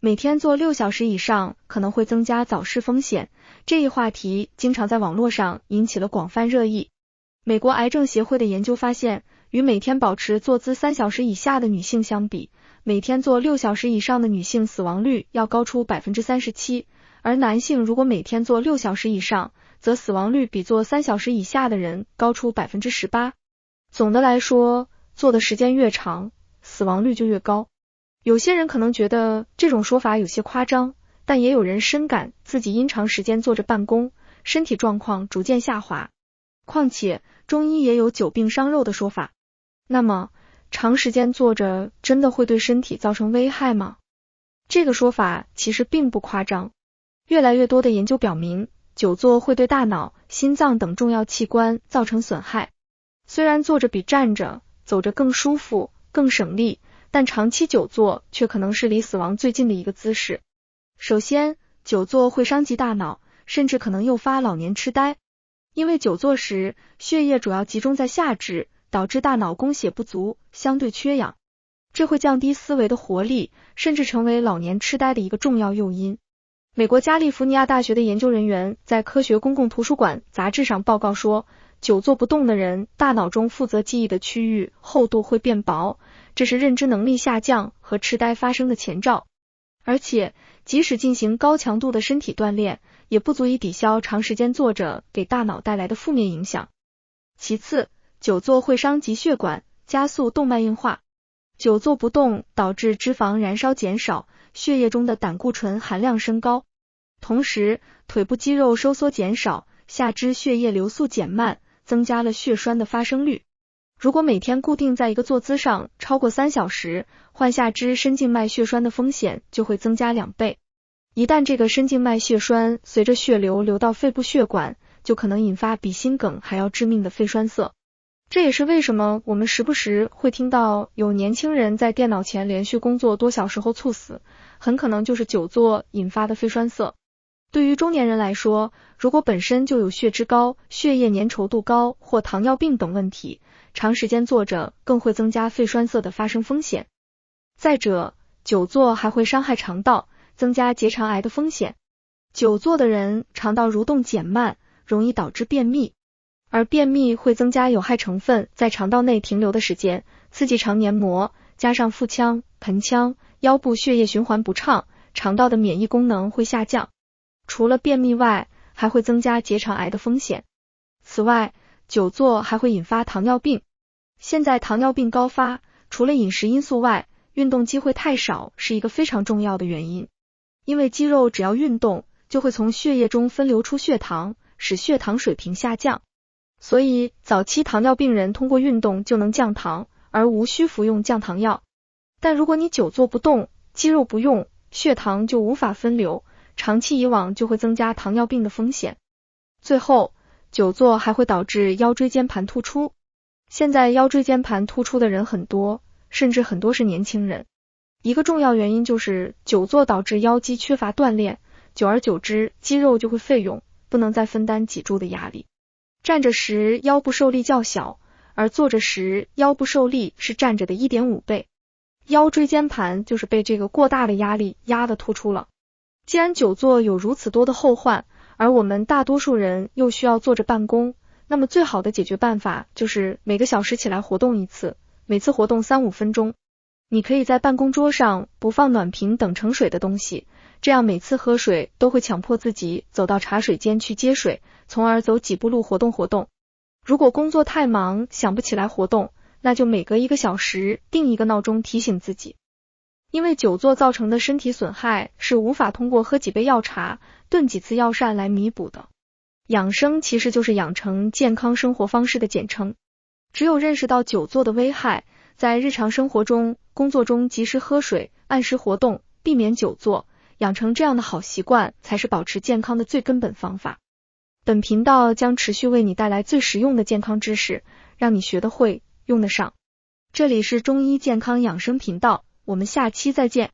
每天坐6小时以上可能会增加早逝风险，这一话题经常在网络上引起了广泛热议。美国癌症协会的研究发现，与每天保持坐姿3小时以下的女性相比，每天坐6小时以上的女性死亡率要高出 37%， 而男性如果每天坐6小时以上，则死亡率比坐3小时以下的人高出 18%。 总的来说，坐的时间越长，死亡率就越高。有些人可能觉得这种说法有些夸张，但也有人深感自己因长时间坐着办公，身体状况逐渐下滑。况且中医也有久病伤肉的说法。那么长时间坐着真的会对身体造成危害吗？这个说法其实并不夸张。越来越多的研究表明，久坐会对大脑、心脏等重要器官造成损害。虽然坐着比站着、走着更舒服、更省力，但长期久坐却可能是离死亡最近的一个姿势。首先，久坐会伤及大脑，甚至可能诱发老年痴呆。因为久坐时，血液主要集中在下肢，导致大脑供血不足，相对缺氧，这会降低思维的活力，甚至成为老年痴呆的一个重要诱因。美国加利福尼亚大学的研究人员在科学公共图书馆杂志上报告说，久坐不动的人，大脑中负责记忆的区域厚度会变薄，这是认知能力下降和痴呆发生的前兆。而且，即使进行高强度的身体锻炼，也不足以抵消长时间坐着给大脑带来的负面影响。其次，久坐会伤及血管，加速动脉硬化。久坐不动导致脂肪燃烧减少，血液中的胆固醇含量升高，同时腿部肌肉收缩减少，下肢血液流速减慢，增加了血栓的发生率。如果每天固定在一个坐姿上超过3小时，患下肢深静脉血栓的风险就会增加2倍。一旦这个深静脉血栓随着血流流到肺部血管，就可能引发比心梗还要致命的肺栓塞。这也是为什么我们时不时会听到有年轻人在电脑前连续工作多小时后猝死，很可能就是久坐引发的肺栓塞。对于中年人来说，如果本身就有血脂高、血液粘稠度高或糖尿病等问题，长时间坐着更会增加肺栓塞的发生风险。再者，久坐还会伤害肠道，增加结肠癌的风险。久坐的人肠道蠕动减慢，容易导致便秘，而便秘会增加有害成分在肠道内停留的时间，刺激肠黏膜，加上腹腔、盆腔、腰部血液循环不畅，肠道的免疫功能会下降。除了便秘外，还会增加结肠癌的风险。此外，久坐还会引发糖尿病。现在糖尿病高发，除了饮食因素外，运动机会太少是一个非常重要的原因。因为肌肉只要运动，就会从血液中分流出血糖，使血糖水平下降。所以，早期糖尿病人通过运动就能降糖，而无需服用降糖药。但如果你久坐不动，肌肉不用，血糖就无法分流，长期以往就会增加糖尿病的风险。最后，久坐还会导致腰椎间盘突出。现在腰椎间盘突出的人很多，甚至很多是年轻人。一个重要原因就是久坐导致腰肌缺乏锻炼，久而久之，肌肉就会废用，不能再分担脊柱的压力。站着时腰部受力较小，而坐着时腰部受力是站着的 1.5 倍。腰椎间盘就是被这个过大的压力压得突出了。既然久坐有如此多的后患，而我们大多数人又需要坐着办公，那么最好的解决办法就是每个小时起来活动一次，每次活动3-5分钟。你可以在办公桌上不放暖瓶等盛水的东西，这样每次喝水都会强迫自己走到茶水间去接水，从而走几步路活动活动。如果工作太忙想不起来活动，那就每隔1个小时定一个闹钟提醒自己。因为久坐造成的身体损害是无法通过喝几杯药茶、炖几次药膳来弥补的。养生其实就是养成健康生活方式的简称。只有认识到久坐的危害，在日常生活中、工作中及时喝水、按时活动，避免久坐，养成这样的好习惯，才是保持健康的最根本方法。本频道将持续为你带来最实用的健康知识，让你学得会，用得上。这里是中医健康养生频道，我们下期再见。